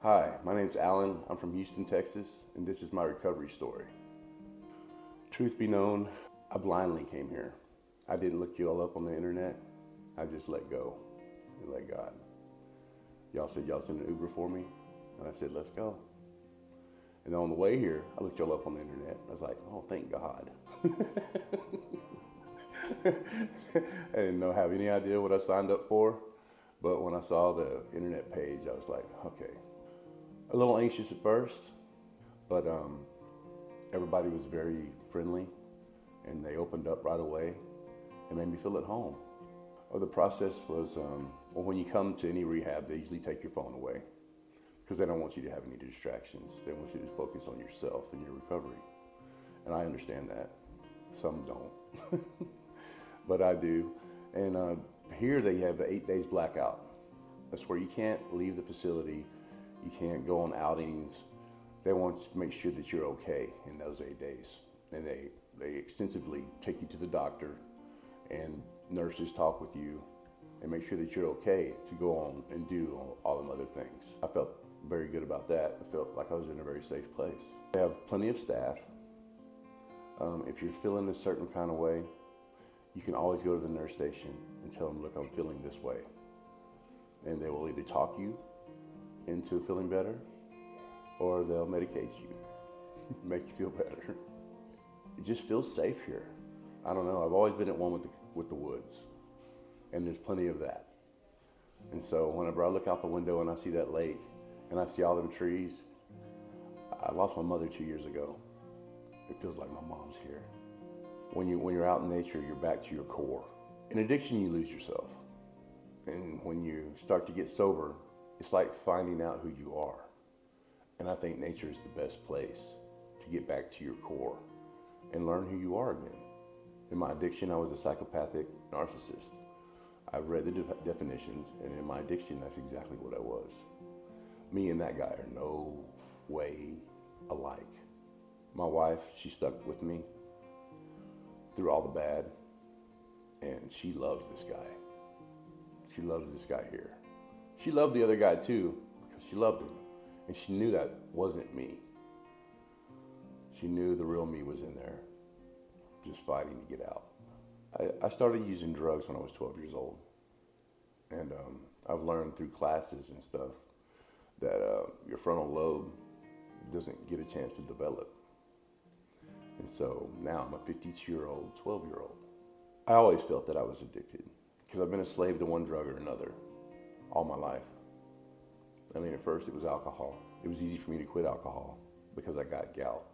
Hi, my name's Alan. I'm from Houston, Texas, and this is my recovery story. Truth be known, I blindly came here. I didn't look you all up on the internet. I just let go and let God. Y'all said y'all send an Uber for me, and I said, let's go. And then on the way here, I looked y'all up on the internet. I was like, oh, thank God. I didn't have any idea what I signed up for, but when I saw the internet page, I was like, okay. A little anxious at first, but everybody was very friendly, and they opened up right away and made me feel at home. Oh, the process was, well, when you come to any rehab, they usually take your phone away because they don't want you to have any distractions. They want you to focus on yourself and your recovery. And I understand that. Some don't, but I do. And here they have 8 days blackout. That's where you can't leave the facility. You can't go on outings. They want to make sure that you're okay in those 8 days. And they extensively take you to the doctor, and nurses talk with you and make sure that you're okay to go on and do all them other things. I felt very good about that. I felt like I was in a very safe place. They have plenty of staff. If you're feeling a certain kind of way, you can always go to the nurse station and tell them, look, I'm feeling this way. And they will either talk you into feeling better, or they'll medicate you, make you feel better. It just feels safe here. I don't know, I've always been at one with the woods, and there's plenty of that. And so whenever I look out the window and I see that lake, and I see all them trees, I lost my mother 2 years ago. It feels like my mom's here. When you're out in nature, you're back to your core. In addiction, you lose yourself. And when you start to get sober, it's like finding out who you are. And I think nature is the best place to get back to your core and learn who you are again. In my addiction, I was a psychopathic narcissist. I've read the definitions, and in my addiction, that's exactly what I was. Me and that guy are no way alike. My wife, she stuck with me through all the bad, and she loves this guy. She loves this guy here. She loved the other guy too, because she loved him, and she knew that wasn't me. She knew the real me was in there, just fighting to get out. I started using drugs when I was 12 years old, and I've learned through classes and stuff that your frontal lobe doesn't get a chance to develop. And so now I'm a 52-year-old, 12-year-old. I always felt that I was addicted because I've been a slave to one drug or another all my life. I mean, at first it was alcohol. It was easy for me to quit alcohol because I got gout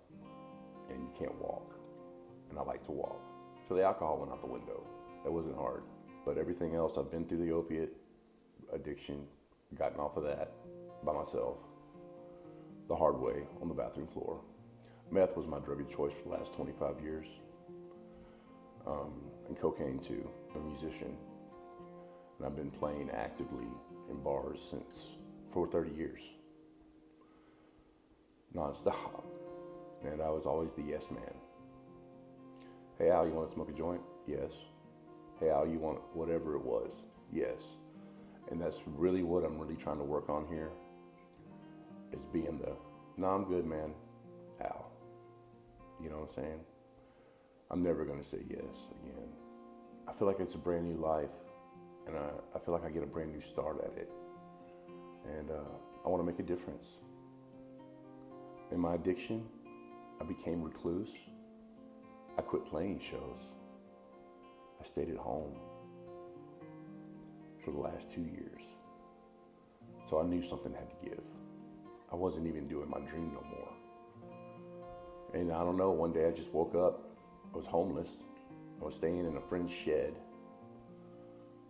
and you can't walk, and I like to walk. So the alcohol went out the window. That wasn't hard. But everything else, I've been through the opiate addiction, gotten off of that by myself, the hard way on the bathroom floor. Meth was my drug of choice for the last 25 years, and cocaine too. I'm a musician, and I've been playing actively in bars for 30 years, non-stop, and I was always the yes man. Hey Al, you want to smoke a joint? Yes. Hey Al, you want whatever it was? Yes. And that's really what I'm really trying to work on here, is being the, no, I'm good, man, Al. You know what I'm saying? I'm never going to say yes again. I feel like it's a brand new life, and I feel like I get a brand new start at it. And I want to make a difference. In my addiction, I became recluse. I quit playing shows. I stayed at home for the last 2 years. So I knew something had to give. I wasn't even doing my dream no more. And I don't know, one day I just woke up. I was homeless. I was staying in a friend's shed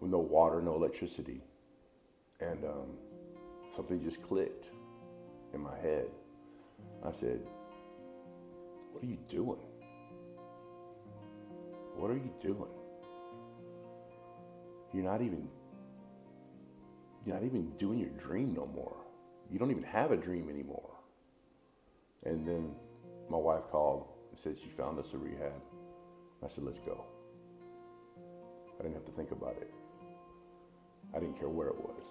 with no water, no electricity. And something just clicked in my head. I said, what are you doing? What are you doing? You're not even doing your dream no more. You don't even have a dream anymore. And then my wife called and said she found us a rehab. I said, let's go. I didn't have to think about it. I didn't care where it was,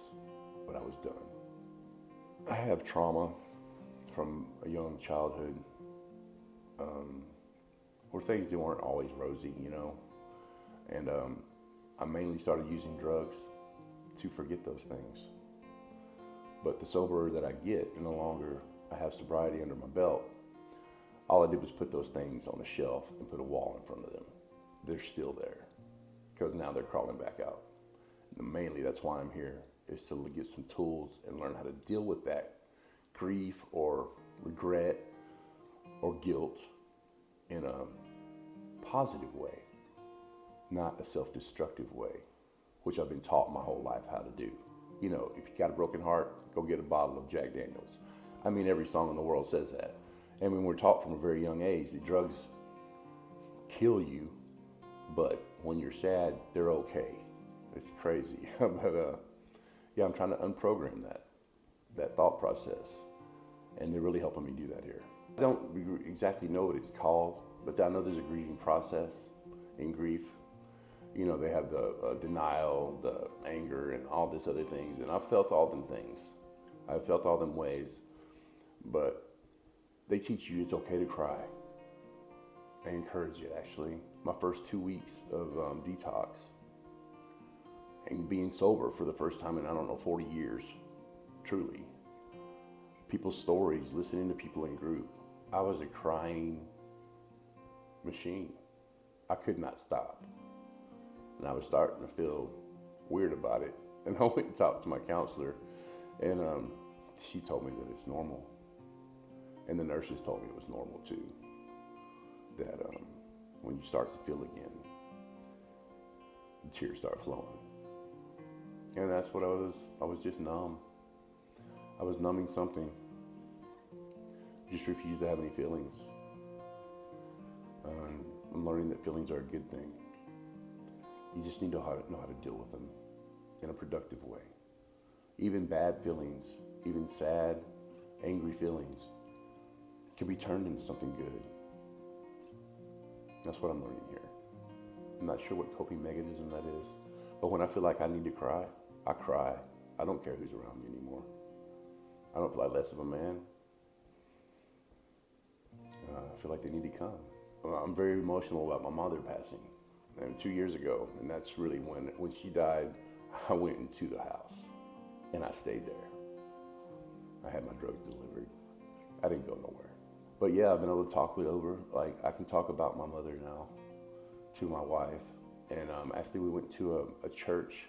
but I was done. I have trauma from a young childhood, where things that weren't always rosy, and I mainly started using drugs to forget those things. But the soberer that I get, and the longer I have sobriety under my belt, all I did was put those things on a shelf and put a wall in front of them. They're still there because now they're crawling back out. And mainly that's why I'm here, is to get some tools and learn how to deal with that grief or regret or guilt in a positive way, not a self-destructive way, which I've been taught my whole life how to do. If you got a broken heart, go get a bottle of Jack Daniels. I mean, every song in the world says that. And when we're taught from a very young age that drugs kill you, but when you're sad, they're okay. It's crazy. But yeah, I'm trying to unprogram that thought process. And they're really helping me do that here. I don't exactly know what it's called, but I know there's a grieving process in grief. They have the denial, the anger, and all this other things. And I've felt all them things. I've felt all them ways. But they teach you it's okay to cry. They encourage it, actually. My first 2 weeks of detox and being sober for the first time in, 40 years, truly. People's stories, listening to people in group. I was a crying machine. I could not stop. And I was starting to feel weird about it. And I went and talked to my counselor, and she told me that it's normal. And the nurses told me it was normal too. That when you start to feel again, the tears start flowing. And that's what I was just numb. I was numbing something. Just refused to have any feelings. I'm learning that feelings are a good thing. You just need to know how to deal with them in a productive way. Even bad feelings, even sad, angry feelings can be turned into something good. That's what I'm learning here. I'm not sure what coping mechanism that is, but when I feel like I need to cry, I cry. I don't care who's around me anymore. I don't feel like less of a man. I feel like they need to come. I'm very emotional about my mother passing, and 2 years ago, and that's really when she died. I went into the house, and I stayed there. I had my drugs delivered. I didn't go nowhere. But yeah, I've been able to talk it over. Like, I can talk about my mother now to my wife. And actually, we went to a church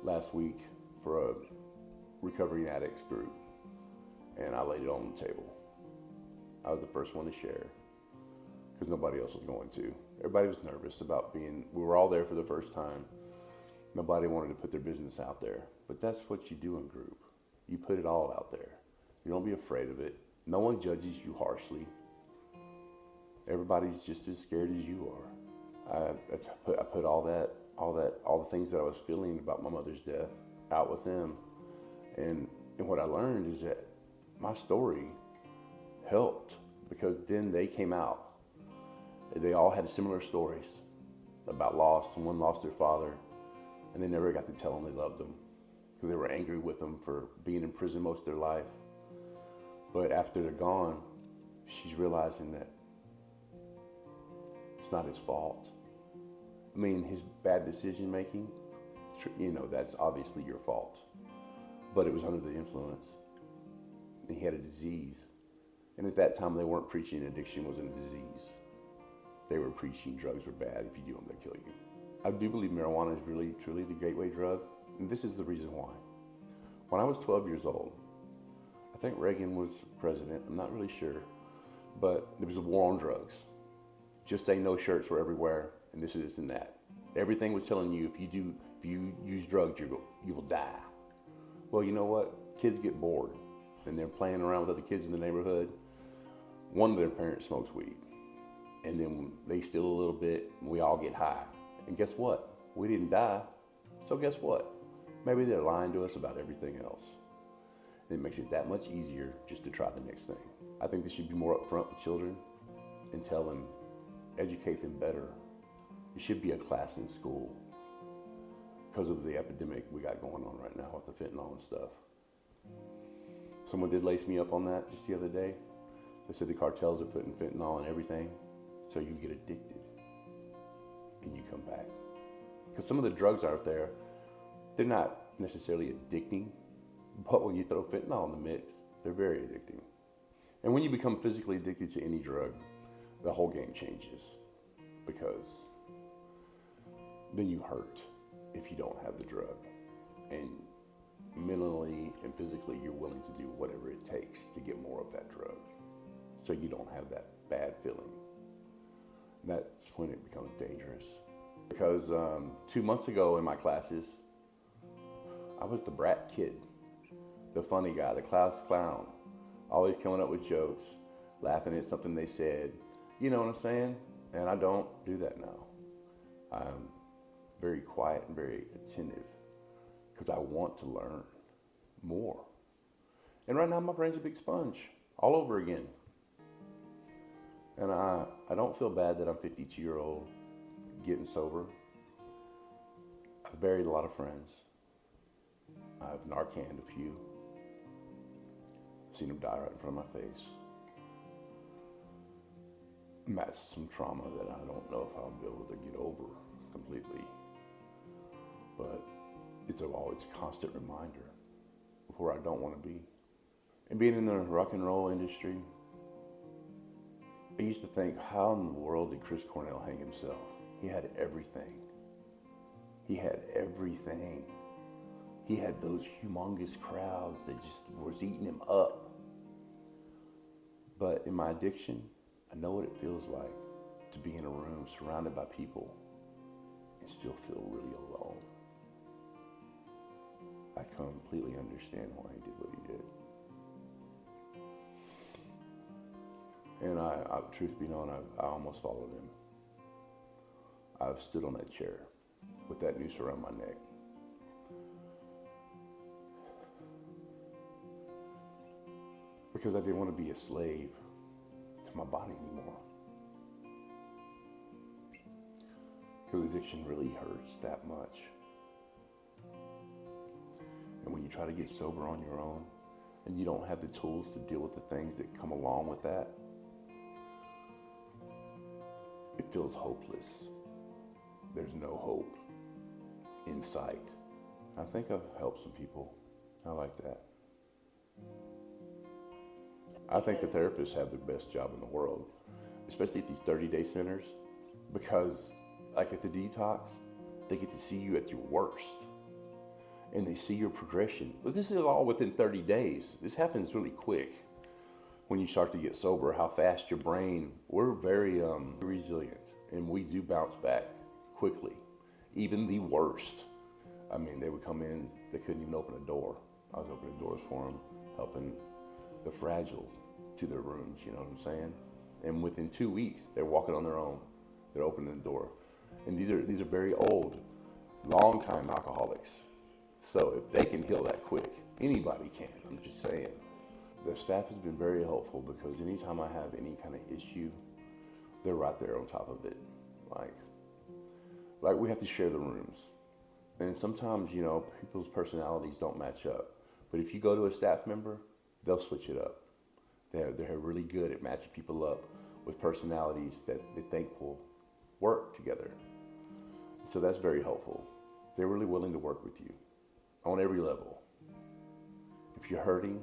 last week for a recovering addicts group, and I laid it on the table. I was the first one to share because nobody else was going to. Everybody was nervous about we were all there for the first time. Nobody wanted to put their business out there. But that's what you do in group. You put it all out there. You don't be afraid of it. No one judges you harshly. Everybody's just as scared as you are. I put all the things that I was feeling about my mother's death out with them. And what I learned is that my story helped, because then they came out. They all had similar stories about loss. Someone lost their father, and they never got to tell them they loved them because they were angry with them for being in prison most of their life. But after they're gone, she's realizing that it's not his fault. I mean, his bad decision making, that's obviously your fault. But it was under the influence. And he had a disease. And at that time, they weren't preaching addiction wasn't a disease. They were preaching drugs were bad. If you do them, they'll kill you. I do believe marijuana is really, truly the gateway drug. And this is the reason why. When I was 12 years old, I think Reagan was president. I'm not really sure. But there was a war on drugs. Just say no shirts were everywhere, and this and that. Everything was telling you if you use drugs, you will die. Well, you know what? Kids get bored, and they're playing around with other kids in the neighborhood. One of their parents smokes weed, and then they steal a little bit, and we all get high. And guess what? We didn't die, so guess what? Maybe they're lying to us about everything else. And it makes it that much easier just to try the next thing. I think they should be more upfront with children and tell them, educate them better. It should be a class in school because of the epidemic we got going on right now with the fentanyl and stuff. Someone did lace me up on that just the other day. They said the cartels are putting fentanyl in everything, so you get addicted and you come back. Because some of the drugs out there, they're not necessarily addicting, but when you throw fentanyl in the mix, they're very addicting. And when you become physically addicted to any drug, the whole game changes, because then you hurt if you don't have the drug. And mentally and physically, you're willing to do whatever it takes to get more of that drug, so you don't have that bad feeling. That's when it becomes dangerous. Because 2 months ago in my classes, I was the brat kid, the funny guy, the class clown, always coming up with jokes, laughing at something they said. You know what I'm saying? And I don't do that now. I'm very quiet and very attentive because I want to learn more. And right now my brain's a big sponge all over again. And I don't feel bad that I'm 52-year-old getting sober. I've buried a lot of friends. I've Narcaned a few. I've seen them die right in front of my face. And that's some trauma that I don't know if I'll be able to get over completely. But it's always a constant reminder of where I don't want to be. And being in the rock and roll industry, I used to think, how in the world did Chris Cornell hang himself? He had everything. He had everything. He had those humongous crowds that just was eating him up. But in my addiction, I know what it feels like to be in a room surrounded by people and still feel really alone. I completely understand why he did what he did. And I truth be known, I almost followed him. I've stood on that chair with that noose around my neck. Because I didn't want to be a slave to my body anymore. Because addiction really hurts that much. And when you try to get sober on your own and you don't have the tools to deal with the things that come along with that, it feels hopeless. There's no hope in sight. I think I've helped some people. I like that. I think the therapists have the best job in the world, especially at these 30-day centers, because like at the detox, they get to see you at your worst and they see your progression. But this is all within 30 days. This happens really quick when you start to get sober, how fast your brain, we're very resilient, and we do bounce back quickly. Even the worst. I mean, they would come in, they couldn't even open a door. I was opening doors for them, helping the fragile to their rooms, you know what I'm saying? And within 2 weeks, they're walking on their own. They're opening the door. And these are very old, long-time alcoholics. So if they can heal that quick, anybody can, I'm just saying. The staff has been very helpful because anytime I have any kind of issue, they're right there on top of it. Like we have to share the rooms. And sometimes, you know, people's personalities don't match up. But if you go to a staff member, they'll switch it up. They're really good at matching people up with personalities that they think will work together. So that's very helpful. They're really willing to work with you on every level. If you're hurting,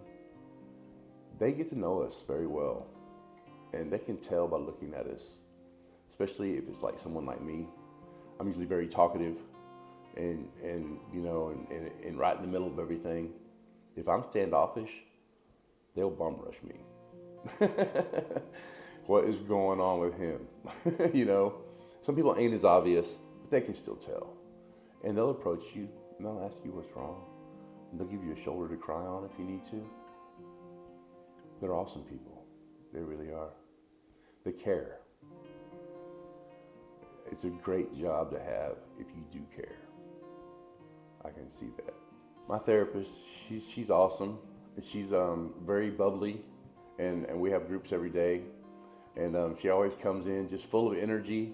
they get to know us very well. And they can tell by looking at us, especially if it's like someone like me. I'm usually very talkative and you know, and right in the middle of everything. If I'm standoffish, they'll bum rush me. What is going on with him? You know, some people ain't as obvious, but they can still tell. And they'll approach you and they'll ask you what's wrong. And they'll give you a shoulder to cry on if you need to. They're awesome people. They really are. They care. It's a great job to have if you do care. I can see that. My therapist, she's awesome. She's very bubbly, and we have groups every day. And she always comes in just full of energy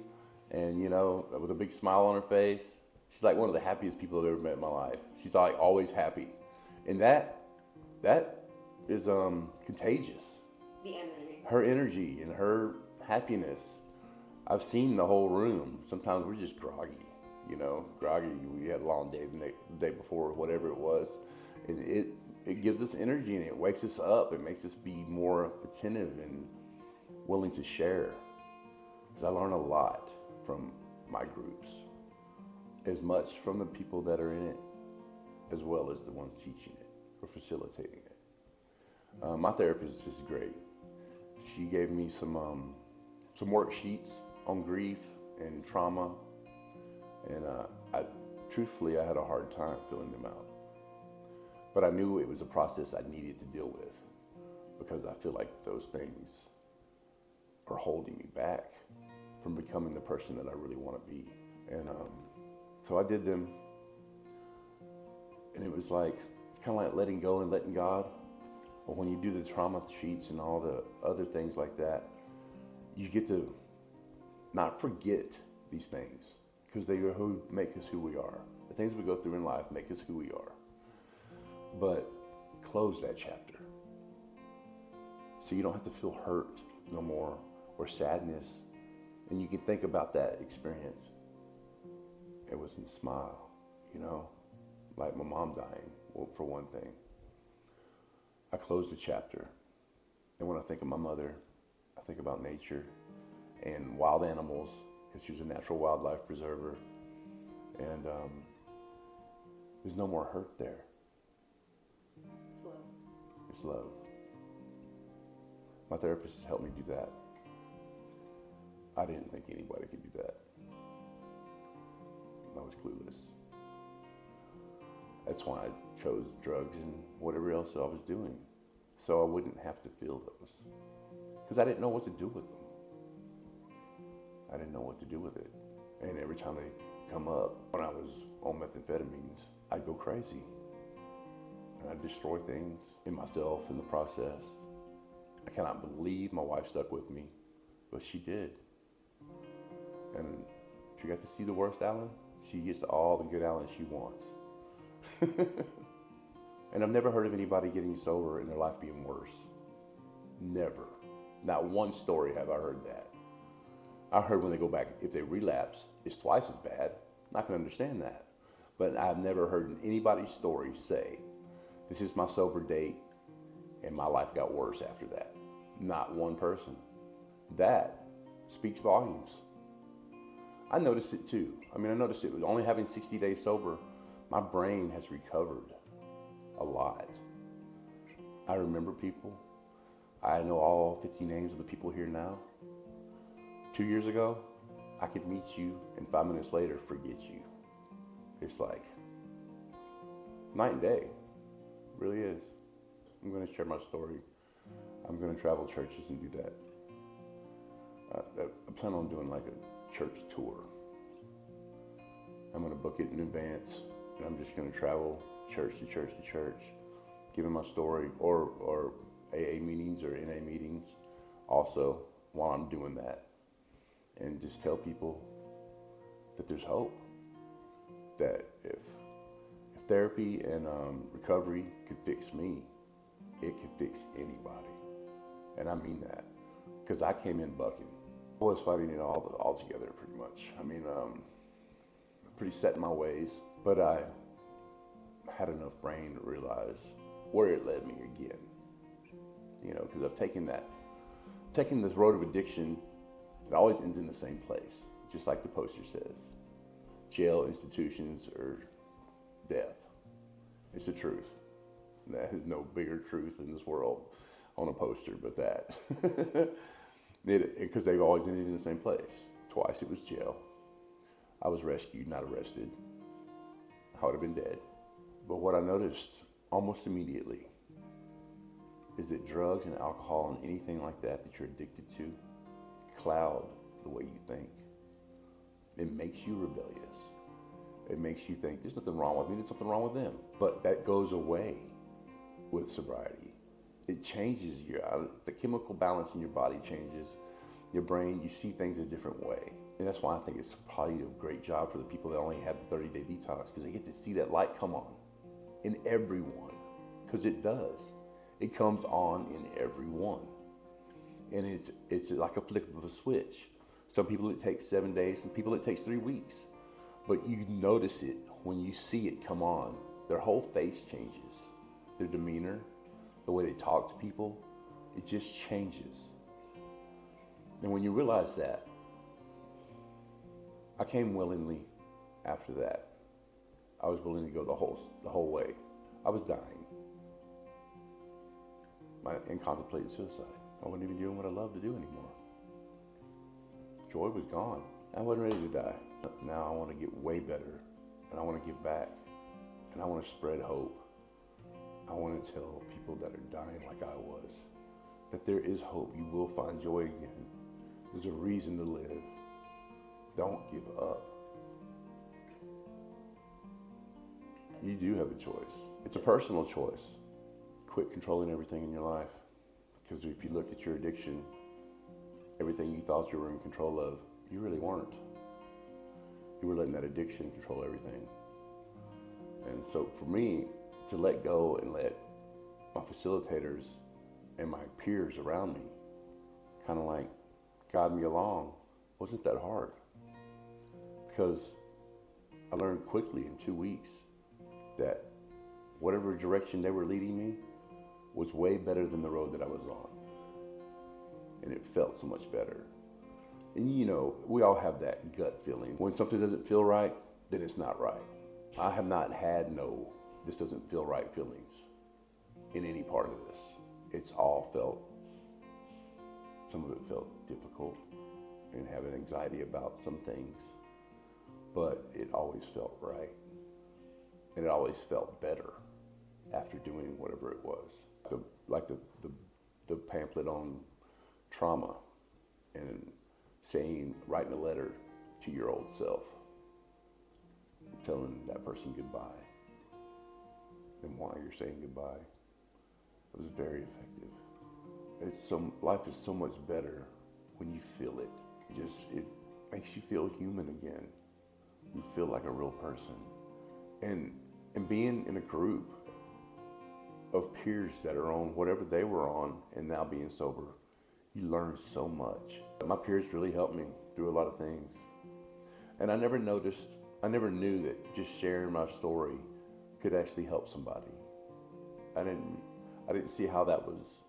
and, you know, with a big smile on her face. She's like one of the happiest people I've ever met in my life. She's like always happy. And that is contagious. The energy. Her energy and her happiness. I've seen the whole room. Sometimes we're just groggy, groggy. We had a long day the day before, whatever it was. And it gives us energy and it wakes us up. It makes us be more attentive and willing to share. Because I learn a lot from my groups, as much from the people that are in it, as well as the ones teaching it or facilitating it. My therapist is great. She gave me some worksheets on grief and trauma, and truthfully, I had a hard time filling them out. But I knew it was a process I needed to deal with, because I feel like those things are holding me back from becoming the person that I really want to be. And so I did them, and it was like, it's kind of like letting go and letting God. But when you do the trauma sheets and all the other things like that, you get to not forget these things, because they are who make us who we are. The things we go through in life make us who we are. But close that chapter, so you don't have to feel hurt no more or sadness, and you can think about that experience. It was a smile, like my mom dying, for one thing. I closed the chapter, and when I think of my mother, I think about nature and wild animals, because she was a natural wildlife preserver, and there's no more hurt there. It's love. It's love. My therapist has helped me do that. I didn't think anybody could do that. I was clueless. That's why I chose drugs and whatever else I was doing, so I wouldn't have to feel those, because I didn't know what to do with them. I didn't know what to do with it. And every time they come up, when I was on methamphetamines, I'd go crazy. And I'd destroy things in myself in the process. I cannot believe my wife stuck with me, but she did. And she got to see the worst Alan. She gets all the good Alan she wants. And I've never heard of anybody getting sober and their life being worse. Never. Not one story have I heard that. I heard when they go back, if they relapse, it's twice as bad. I can understand that. But I've never heard anybody's story say, this is my sober date and my life got worse after that. Not one person. That speaks volumes. I noticed it too. I noticed it with only having 60 days sober, my brain has recovered a lot. I remember people. I know all 50 names of the people here now. 2 years ago, I could meet you and 5 minutes later forget you. It's like night and day. It really is. I'm going to share my story. I'm going to travel churches and do that. I plan on doing like a church tour. I'm going to book it in advance, and I'm just going to travel church to church to church, giving my story, or AA meetings or NA meetings also while I'm doing that, and just tell people that there's hope, that if therapy and recovery could fix me, it could fix anybody. And I mean that, because I came in bucking. I was fighting it all together pretty much. Pretty set in my ways, but I had enough brain to realize where it led me again. Because I've taken this road of addiction, it always ends in the same place, just like the poster says. Jail, institutions, or death. It's the truth. That is no bigger truth in this world on a poster but that. Because they've always ended in the same place. Twice it was jail. I was rescued, not arrested. I would have been dead. But what I noticed almost immediately is that drugs and alcohol and anything like that you're addicted to cloud the way you think. It makes you rebellious. It makes you think there's nothing wrong with me, there's something wrong with them. But that goes away with sobriety. It changes the chemical balance in your body changes. Your brain, you see things a different way. And that's why I think it's probably a great job for the people that only have the 30-day detox, because they get to see that light come on in everyone, because it does. It comes on in everyone. And it's like a flip of a switch. Some people it takes 7 days, some people it takes 3 weeks. But you notice it when you see it come on. Their whole face changes. Their demeanor, the way they talk to people, it just changes. And when you realize that, I came willingly after that. I was willing to go the whole way. I was dying. And contemplated suicide. I wasn't even doing what I loved to do anymore. Joy was gone. I wasn't ready to die. Now I want to get way better, and I want to give back, and I want to spread hope. I want to tell people that are dying like I was that there is hope. You will find joy again. There's a reason to live. Don't give up. You do have a choice. It's a personal choice. Quit controlling everything in your life. Because if you look at your addiction, everything you thought you were in control of, you really weren't. You were letting that addiction control everything. And so for me, to let go and let my facilitators and my peers around me kind of like guide me along wasn't that hard. Because I learned quickly in 2 weeks that whatever direction they were leading me was way better than the road that I was on. And it felt so much better. And you know, we all have that gut feeling. When something doesn't feel right, then it's not right. I have not had this doesn't feel right feelings in any part of this. It's all some of it felt difficult and having anxiety about some things, but it always felt right. And it always felt better after doing whatever it was. The pamphlet on trauma and writing a letter to your old self, telling that person goodbye and why you're saying goodbye. It was very effective. Life is so much better when you feel it. It makes you feel human again. You feel like a real person. And being in a group of peers that are on whatever they were on and now being sober, you learn so much. My peers really helped me through a lot of things. And I never knew that just sharing my story could actually help somebody. I didn't see how that was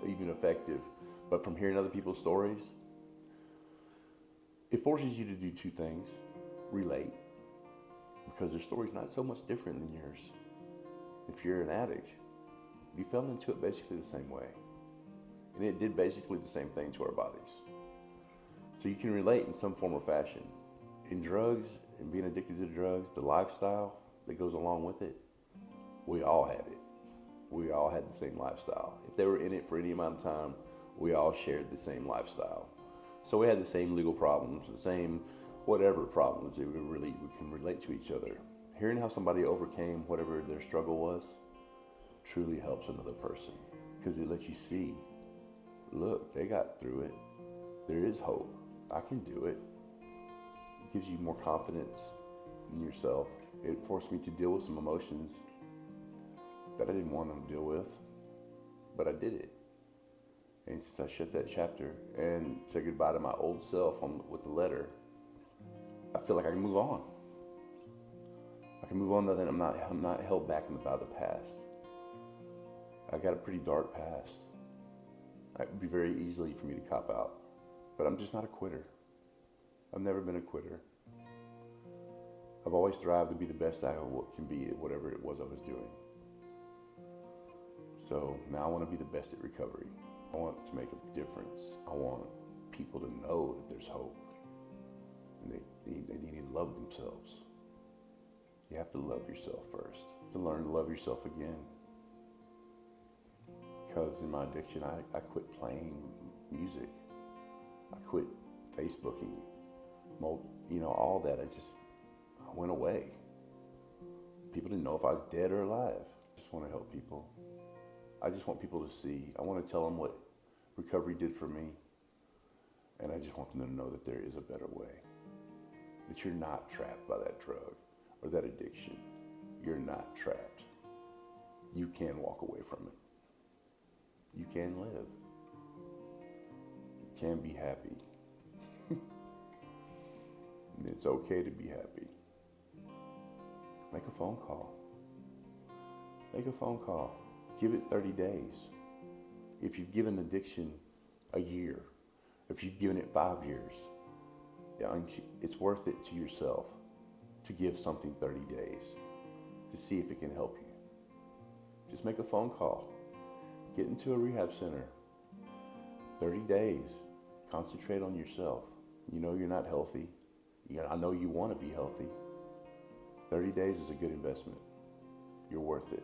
even effective. But from hearing other people's stories, it forces you to do two things. Relate, because their story's not so much different than yours. If you're an addict, you fell into it basically the same way. And it did basically the same thing to our bodies. So you can relate in some form or fashion. In drugs and being addicted to drugs, the lifestyle that goes along with it, we all had it. We all had the same lifestyle. If they were in it for any amount of time, we all shared the same lifestyle. So we had the same legal problems, the same whatever problems we can relate to each other. Hearing how somebody overcame whatever their struggle was truly helps another person, because it lets you see, look, they got through it. There is hope. I can do it. It gives you more confidence in yourself. It forced me to deal with some emotions that I didn't want to deal with, but I did it. And since I shut that chapter and said goodbye to my old self with the letter, I feel like I can move on. I can move on, that I'm not held back by the past. I got a pretty dark past. It would be very easily for me to cop out, but I'm just not a quitter. I've never been a quitter. I've always thrived to be the best I can be at whatever it was I was doing. So now I want to be the best at recovery. I want to make a difference. I want people to know that there's hope. And they need to love themselves. You have to love yourself first. To learn to love yourself again. Because in my addiction, I quit playing music. I quit Facebooking. All that. I went away. People didn't know if I was dead or alive. I just want to help people. I just want people to see. I want to tell them what recovery did for me. And I just want them to know that there is a better way. That you're not trapped by that drug or that addiction. You're not trapped. You can walk away from it. You can live. You can be happy. And it's okay to be happy. Make a phone call. Make a phone call. Give it 30 days. If you've given addiction a year, if you've given it 5 years, it's worth it to yourself to give something 30 days to see if it can help you. Just make a phone call. Get into a rehab center. 30 days. Concentrate on yourself. You know you're not healthy. I know you want to be healthy. 30 days is a good investment. You're worth it.